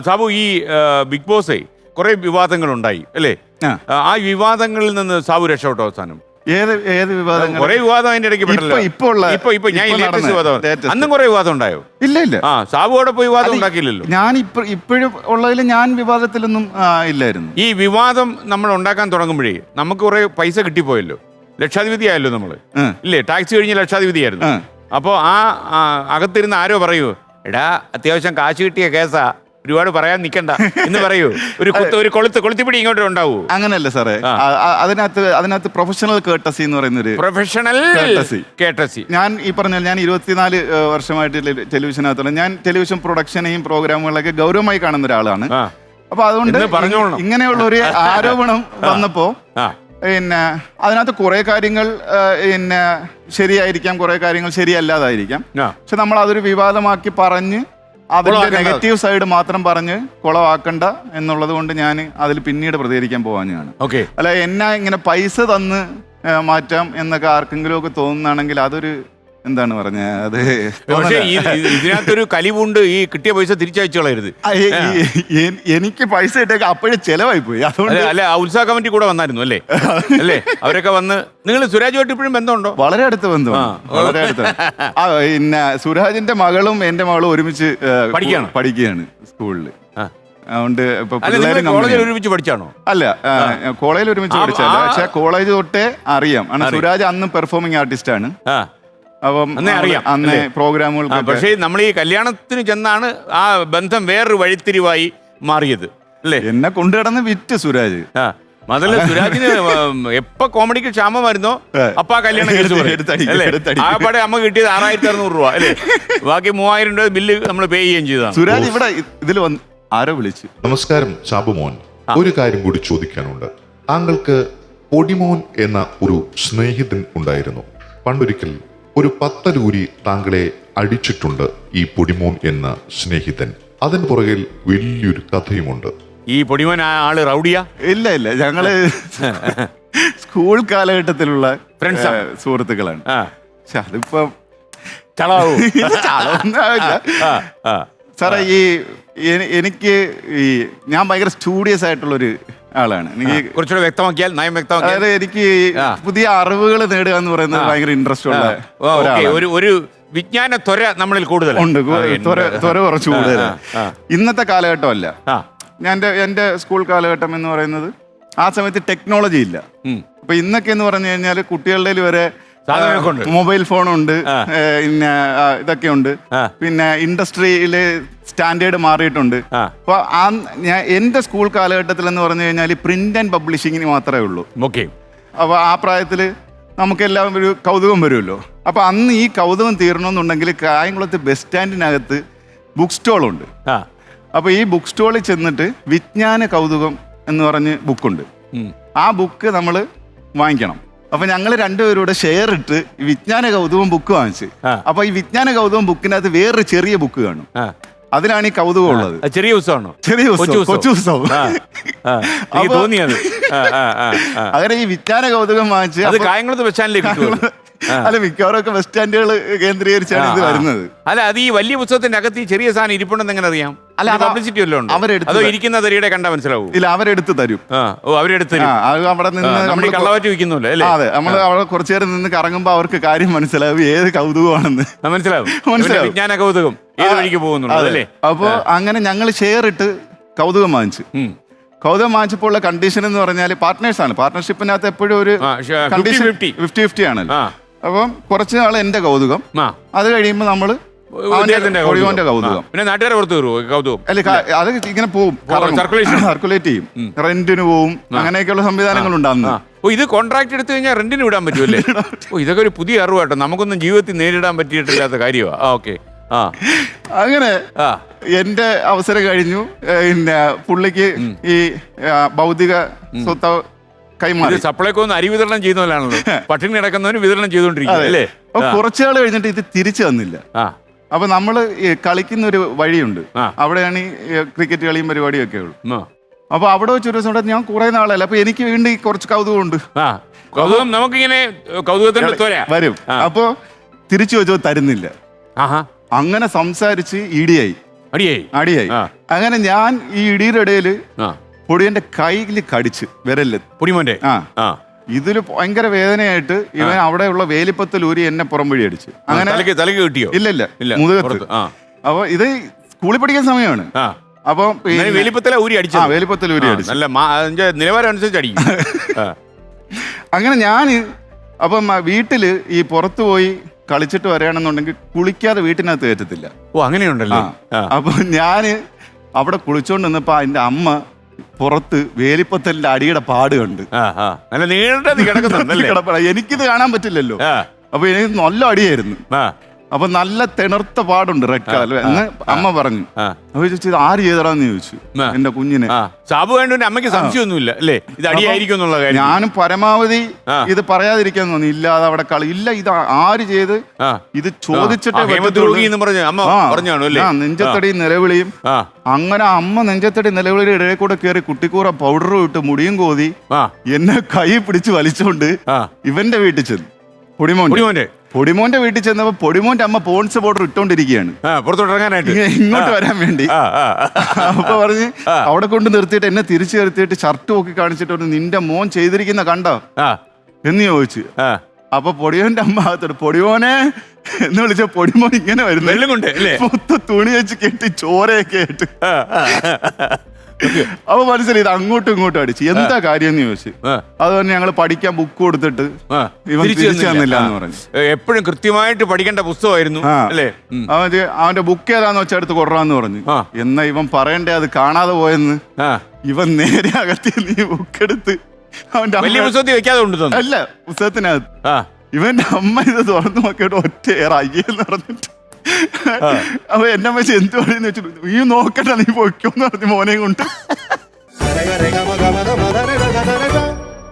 സാബു, ഈ ബിഗ് ബോസേ കുറെ വിവാദങ്ങളുണ്ടായി അല്ലേ? ആ വിവാദങ്ങളിൽ നിന്ന് സാബു രക്ഷപ്പെട്ടോ അവസാനം? ഏത് വിവാദങ്ങൾ? കുറെ വിവാദം അതിന്റെ ഇടയ്ക്ക് അന്നും കുറെ വിവാദം ഉണ്ടായോ? ഇല്ല. സാബുവോടെ പോയി വിവാദം ഉണ്ടാക്കിയില്ലല്ലോ. ഞാൻ ഇപ്പോഴും ഉള്ളതിൽ ഞാൻ വിവാദത്തിലൊന്നും ഇല്ലായിരുന്നു. ഈ വിവാദം നമ്മൾ ഉണ്ടാക്കാൻ തുടങ്ങുമ്പോഴേ നമുക്ക് കുറെ പൈസ കിട്ടിപ്പോയല്ലോ, ലക്ഷാധിപതി ആയല്ലോ നമ്മള്, ഇല്ലേ? ടാക്സ് കഴിഞ്ഞ് ലക്ഷാധിപതിയായിരുന്നു. അപ്പോ അകത്തിരുന്ന് ആരോ പറയൂ, എടാ അത്യാവശ്യം കാശ് കിട്ടിയ കേസാ, ഒരുപാട് പറയാൻ നിൽക്കണ്ട എന്ന് പറയൂ. ഒരു കൊളുത്തിപ്പിടി ഇങ്ങോട്ട് ഉണ്ടാവൂ. അങ്ങനെയല്ല സാറേ, അതിനകത്ത് പ്രൊഫഷണൽ കേട്ടസി എന്ന് പറയുന്നൊരു പ്രൊഫഷണൽ കേട്ടസി. ഞാൻ ഈ പറഞ്ഞാൽ ഞാൻ 24 വർഷമായിട്ട് ടെലിവിഷനകത്തുള്ള ഞാൻ ടെലിവിഷൻ പ്രൊഡക്ഷനെയും പ്രോഗ്രാമുകളൊക്കെ ഗൗരവമായി കാണുന്ന ഒരാളാണ്. അപ്പൊ അതുകൊണ്ട് ഇങ്ങനെയുള്ള ഒരു ആരോപണം വന്നപ്പോ പിന്നെ അതിനകത്ത് കുറെ കാര്യങ്ങൾ പിന്നെ ശരിയായിരിക്കാം, കുറെ കാര്യങ്ങൾ ശരിയല്ലാതായിരിക്കാം. പക്ഷെ നമ്മൾ അതൊരു വിവാദമാക്കി പറഞ്ഞ് അതിന്റെ നെഗറ്റീവ് സൈഡ് മാത്രം പറഞ്ഞ് കുളവാക്കണ്ട എന്നുള്ളത് കൊണ്ട് ഞാൻ അതിൽ പിന്നീട് പ്രതികരിക്കാൻ പോവാഞ്ഞാണ്. അല്ല, എന്നെ ഇങ്ങനെ പൈസ തന്ന് മാറ്റാം എന്നൊക്കെ ആർക്കെങ്കിലും ഒക്കെ തോന്നുകയാണെങ്കിൽ അതൊരു എന്താണ് പറഞ്ഞ അത് ഇതിനകത്തൊരു കലിവുണ്ട്. ഈ കിട്ടിയ പൈസ തിരിച്ചയച്ചു കളയരുത്. എനിക്ക് പൈസ ഇട്ടേക്ക് അപ്പോഴും ചെലവായി പോയി. അതുകൊണ്ട് അല്ലെ, ഉത്സാഹ കമ്മിറ്റി കൂടെ വന്നായിരുന്നു അല്ലേ? അല്ലേ, അവരൊക്കെ വന്ന്. നിങ്ങൾ സുരാജുമായിട്ട് ഇപ്പോഴും ബന്ധമുണ്ടോ? വളരെ അടുത്ത ബന്ധമാണ്, വളരെ അടുത്ത. പിന്നെ സുരാജിന്റെ മകളും എന്റെ മകളും ഒരുമിച്ച് പഠിക്കുകയാണ് സ്കൂളിൽ. അതുകൊണ്ട് കോളേജിൽ ഒരുമിച്ച് പഠിച്ചാണോ? അല്ല, കോളേജിൽ ഒരുമിച്ച് പഠിച്ചല്ല, പക്ഷെ കോളേജ് തൊട്ടേ അറിയാം. സുരാജ് അന്ന് പെർഫോമിംഗ് ആർട്ടിസ്റ്റ് ആണ്. അപ്പം അന്ന് പ്രോഗ്രാമുകൾ. പക്ഷേ നമ്മൾ ഈ കല്യാണത്തിന് ചെന്നാണ് ആ ബന്ധം വേറൊരു വഴിത്തിരിവായി മാറിയത് അല്ലേ? എന്നെ കൊണ്ടുകിടന്ന് വിറ്റ് സുരാജ്. അതല്ല, സുരാജിന് എപ്പോ കോമഡിക്ക് ക്ഷാമം വരുന്നോ അപ്പൊ ആ കല്യാണം ആപ്പാടെ അമ്മ കിട്ടിയത് 6600 രൂപ അല്ലേ? ബാക്കി 3000 രൂപ ബില്ല് നമ്മൾ പേ ചെയ്യുകയും ചെയ്തതാണ്. സുരാജ് ഇവിടെ ഇതിൽ വന്ന് ആരോ വിളിച്ചു. നമസ്കാരം സാബുമോൻ, ഒരു കാര്യം കൂടി ചോദിക്കാനുണ്ട്. താങ്കൾക്ക് പൊടിമോൻ എന്ന ഒരു സ്നേഹിതൻ ഉണ്ടായിരുന്നു. പണ്ടൊരിക്കൽ ഒരു 10 രൂപ താങ്കളെ അടിച്ചിട്ടുണ്ട് ഈ പൊടിമോൻ എന്ന സ്നേഹിതൻ. അതിന് പുറകിൽ വലിയൊരു കഥയുമുണ്ട്. ഈ പൊടിമോൻ ആള് റൗഡിയാ? ഇല്ല, ഞങ്ങള് സ്കൂൾ കാലഘട്ടത്തിലുള്ള സുഹൃത്തുക്കളാണ്. പക്ഷെ അതിപ്പോ സാറേ, എനിക്ക് ഞാൻ ഭയങ്കര സ്റ്റുഡിയസ് ആയിട്ടുള്ളൊരു ആളാണ്. എനിക്ക് കുറച്ചുകൂടെ വ്യക്തമാക്കിയാൽ, നയം വ്യക്തമാക്കിയാൽ, അതായത് എനിക്ക് പുതിയ അറിവുകൾ നേടുക എന്ന് പറയുന്നത് ഭയങ്കര ഇൻട്രസ്റ്റ് ഉള്ള ഒരു വിജ്ഞാന ത്വര നമ്മളിൽ കൂടുതലുണ്ട്. ത്വര കുറച്ച് കൂടുതലാണ്. ഇന്നത്തെ കാലഘട്ടമല്ല. എന്റെ സ്കൂൾ കാലഘട്ടം എന്ന് പറയുന്നത് ആ സമയത്ത് ടെക്നോളജി ഇല്ല. അപ്പൊ ഇന്നൊക്കെ എന്ന് പറഞ്ഞു കഴിഞ്ഞാൽ കുട്ടികളുടെ വരെ മൊബൈൽ ഫോണുണ്ട്, പിന്നെ ഇതൊക്കെ ഉണ്ട്. പിന്നെ ഇൻഡസ്ട്രിയില് സ്റ്റാൻഡേർഡ് മാറിയിട്ടുണ്ട്. അപ്പൊ എന്റെ സ്കൂൾ കാലഘട്ടത്തിൽ എന്ന് പറഞ്ഞു കഴിഞ്ഞാൽ പ്രിന്റ് ആൻഡ് പബ്ലിഷിങ്ങിന് മാത്രമേ ഉള്ളൂ. അപ്പൊ ആ പ്രായത്തില് നമുക്കെല്ലാം ഒരു കൗതുകം വരുമല്ലോ. അപ്പൊ അന്ന് ഈ കൗതുകം തീരണമെന്നുണ്ടെങ്കിൽ കായംകുളത്ത് ബസ് സ്റ്റാൻഡിനകത്ത് ബുക്ക് സ്റ്റോളുണ്ട്. അപ്പൊ ഈ ബുക്ക് സ്റ്റോളിൽ ചെന്നിട്ട് വിജ്ഞാന കൗതുകം എന്ന് പറഞ്ഞ് ബുക്കുണ്ട്. ആ ബുക്ക് നമ്മൾ വാങ്ങിക്കണം. അപ്പൊ ഞങ്ങൾ രണ്ടുപേരൂടെ ഷെയർ ഇട്ട് വിജ്ഞാന കൗതുകം ബുക്ക് വാങ്ങിച്ച്. അപ്പൊ ഈ വിജ്ഞാന കൗതുകം ബുക്കിനകത്ത് വേറൊരു ചെറിയ ബുക്ക് കാണും. അതിലാണ് ഈ കൗതുകം ഉള്ളത്. ചെറിയ ഉത്സവമാണോ? ചെറിയ ഉത്സവം, കൊച്ചു ഉത്സവം. അങ്ങനെ ഈ വിജ്ഞാന കൗതുകം വാങ്ങിച്ച് കായംകുളത്ത് ബസ് സ്റ്റാൻഡിലേക്ക് അല്ല, മിക്കവാറൊക്കെ ബസ് സ്റ്റാൻഡുകൾ കേന്ദ്രീകരിച്ചാണ് ഇത് വരുന്നത്. അല്ല, അത് ഈ വലിയ പുസ്തകത്തിന്റെ അകത്ത് ഈ ചെറിയ സാധനം ഇരിപ്പുണ്ടെന്ന് എങ്ങനെ അറിയാം? അല്ല, പബ്ലിസിറ്റി വല്ലതും അതോ ഇരിക്കുന്ന തരിയുടെ കണ്ടാ മനസ്സിലാവും? ഇല്ല, അവരെടുത്ത് തരും. അവരെടുത്ത് തരും. അവിടെ നിന്ന് കള്ളവാറ്റ് വിൽക്കുന്നില്ല അല്ലേ? അതെ, നമ്മൾ അവിടെ കുറച്ചു നേരം നിന്ന് കറങ്ങുമ്പോ അവർക്ക് കാര്യം മനസ്സിലാവും, ഏത് കൗതുകമാണെന്ന് മനസ്സിലാവും. വിജ്ഞാന കൗതുകം ഏത് വഴിക്ക് പോകുന്നുണ്ട് അല്ലേ? അപ്പൊ അങ്ങനെ ഞങ്ങൾ ഷെയർ ഇട്ട് കൗതുകം വാങ്ങിച്ചു. കൗതുകം വാങ്ങിച്ചപ്പോൾ ഉള്ള കണ്ടീഷൻ എന്ന് പറഞ്ഞാൽ പാർട്ട്നേഴ്സ് ആണ്. പാർട്ട്ണർഷിപ്പിനകത്ത് എപ്പോഴും ഒരു കണ്ടീഷൻ 50-50 ആണല്ലോ. അപ്പം കുറച്ച് നാൾ എന്റെ കൗതുകം, അത് കഴിയുമ്പോ നമ്മള് ഒഴിവന്റെ കൗതുകം. പിന്നെ നാട്ടുകാരെ പുറത്ത് കൗതുകം അല്ലെ, അത് ഇങ്ങനെ പോവും, സർക്കുലേറ്റ് ചെയ്യും, റെന്റിന് പോവും, അങ്ങനെയൊക്കെയുള്ള സംവിധാനങ്ങൾ ഉണ്ടാകുന്നു. ഇത് കോൺട്രാക്ട് എടുത്തു കഴിഞ്ഞാൽ റെന്റിന് വിടാൻ പറ്റുമല്ലേ? ഇതൊക്കെ ഒരു പുതിയ അറിവാട്ടോ, നമുക്കൊന്നും ജീവിതത്തിൽ നേരിടാൻ പറ്റിയിട്ടില്ലാത്ത കാര്യമാണ്. ഓക്കെ, അങ്ങനെ എന്റെ അവസരം കഴിഞ്ഞു. പിന്നെ പുള്ളിക്ക് ഈ ഭൗതിക സ്വത്ത് കൈമാറി. സപ്ലൈകോ അരി വിതരണം ചെയ്യുന്നവരാണല്ലോ, പട്ടിണി കിടക്കുന്നവന് വിതരണം ചെയ്തോണ്ടിരിക്കും. അപ്പൊ കുറച്ചുനാൾ കഴിഞ്ഞിട്ട് ഇത് തിരിച്ചു വന്നില്ല. അപ്പൊ നമ്മള് കളിക്കുന്ന ഒരു വഴിയുണ്ട്, അവിടെയാണ് ഈ ക്രിക്കറ്റ് കളിയും പരിപാടിയും ഒക്കെ ഉള്ളു. അപ്പൊ അവിടെ വെച്ചൊരു ദിവസം ഞാൻ കുറെ നാളല്ല, അപ്പൊ എനിക്ക് വീണ്ടും കുറച്ച് കൗതുകമുണ്ട്. കൗതുകം നമുക്കിങ്ങനെ കൗതുകത്തിന്റെ വരും. അപ്പൊ തിരിച്ചു വെച്ചോ തരുന്നില്ല. അങ്ങനെ സംസാരിച്ച് അടിയായി. അങ്ങനെ ഞാൻ ഈ ഇടിയുടെ ഇടയിൽ ആ പൊടിയന്റെ കയ്യിൽ കടിച്ച് വിരല്. പൊടിമോന്റെ ആ ആ ഇതില് ഭയങ്കര വേദനയായിട്ട് ഇവൻ അവിടെയുള്ള വേലിപ്പത്തിൽ ഊരി എന്നെ പുറം വഴി അടിച്ചു. അങ്ങനെ തലക്ക് കിട്ടിയോ? ഇല്ല ഇല്ല, മുതുകത്ത്. പുറത്ത്. ആ. അപ്പൊ ഇത് സ്കൂളിൽ പഠിക്കുന്ന സമയമാണ്. ആ അപ്പൊ വേലിപ്പത്തല ഊരി അടിച്ചു. വേലിപ്പത്തിൽ ഊരി അടിച്ചു. നല്ല അതിന്റെ നിലവാരം അനുസരിച്ച് അടിക്കും. അങ്ങനെ ഞാൻ അപ്പം വീട്ടില് ഈ പുറത്തു പോയി കളിച്ചിട്ട് വരികയാണെന്നുണ്ടെങ്കിൽ കുളിക്കാതെ വീട്ടിനകത്ത് കയറ്റത്തില്ല. ഓ അങ്ങനെയുണ്ടല്ലോ. അപ്പൊ ഞാന് അവിടെ കുളിച്ചോണ്ട് നിന്നപ്പോ അതിന്റെ അമ്മ പുറത്ത് വേലിപ്പത്തലിന്റെ അടിയുടെ പാട് കണ്ട്. നല്ല നീണ്ടത് കിടക്കുന്നുണ്ടല്ലേ? എനിക്കിത് കാണാൻ പറ്റില്ലല്ലോ. അപ്പൊ എനിക്ക് നല്ല അടിയായിരുന്നു. അപ്പൊ നല്ല തിണർത്ത പാടുണ്ട് റെഡ് കളർ എന്ന് അമ്മ പറഞ്ഞു. അപ്പൊ ചോദിച്ചു ഇത് ആര് ചെയ്തടാന്ന് ചോദിച്ചു എന്റെ കുഞ്ഞിനെ. സാബു വേണ്ട അമ്മയ്ക്ക് സംശയമൊന്നുമില്ല അല്ലേ ഇത് അടിയായിരിക്കും എന്നുള്ള കാര്യം? ഞാനും പരമാവധി ഇത് പറയാതിരിക്കാൻ തോന്നി. ഇല്ലാതെ അവിടെ കളി ഇല്ല, ഇത് ആര് ചെയ്ത് ഇത് ചോദിച്ചിട്ടേ നെഞ്ചത്തടി നിലവിളിയും. അങ്ങനെ അമ്മ നെഞ്ചത്തടി നിലവിളിയുടെ ഇടയിൽ കൂടെ കയറി കുട്ടിക്കൂറ പൗഡറും ഇട്ട് മുടിയും കോതി എന്നെ കൈ പിടിച്ച് വലിച്ചുകൊണ്ട് ഇവന്റെ വീട്ടിൽ ചെന്നു. പൊടിമോന്റെ വീട്ടിൽ ചെന്നപ്പോ പൊടിമോന്റെ അമ്മ പോൺസ് പൗഡർ ഇട്ടോണ്ടിരിക്കുകയാണ് ഇങ്ങോട്ട് വരാൻ വേണ്ടി. അപ്പൊ പറഞ്ഞ് അവിടെ കൊണ്ട് നിർത്തിയിട്ട് എന്നെ തിരിച്ചു നിർത്തിയിട്ട് ഷർട്ട് നോക്കി കാണിച്ചിട്ട് നിന്റെ മോൻ ചെയ്തിരിക്കുന്ന കണ്ടോ എന്ന് ചോദിച്ചു. അപ്പൊ പൊടിയോന്റെ അമ്മ അകത്തോട്ട് പൊടിമോനെ എന്ന് വിളിച്ച പൊടിമോൻ ഇങ്ങനെ വരുന്നു, മൊത്തം തുണി വെച്ച് കെട്ടി ചോരയൊക്കെ ആയിട്ട്. അപ്പൊ മനസ്സിലായി ഇത് അങ്ങോട്ടും ഇങ്ങോട്ടും അടിച്ചു. എന്താ കാര്യം എന്ന് ചോദിച്ചു. അതുകൊണ്ട് ഞങ്ങൾ പഠിക്കാൻ ബുക്ക് കൊടുത്തിട്ട് ഇവൻ തിരിച്ചു തന്നില്ല എന്ന് പറഞ്ഞു. എപ്പോഴും കൃത്യമായിട്ട് പഠിക്കേണ്ട പുസ്തകമായിരുന്നു അല്ലേ? അവന്റെ ബുക്ക് ഏതാന്ന് വെച്ചാൽ എടുത്ത് കൊണ്ടുവരാന്ന് പറഞ്ഞു. എന്നാ ഇവൻ പറയണ്ടേ അത് കാണാതെ പോയെന്ന്. ഇവൻ നേരെ അകത്തി നീ ബുക്ക് എടുത്ത് അവന്റെ പുസ്തകത്തിൽ വെക്കാതെ കൊണ്ടുതന്നു. അല്ല, പുസ്തകത്തിനകത്ത് ഇവന്റെ അമ്മ ഇത് തുറന്നു നോക്കിയിട്ട് ഒറ്റ അയ്യെന്ന് പറഞ്ഞിട്ട്. അപ്പൊ എന്നെ വെച്ച് എന്ത് പറയുന്ന വെച്ചിട്ട് നീ നോക്കണ്ട നീ പൊയ്ക്കോന്ന് പറഞ്ഞു മോനെ കൊണ്ട്.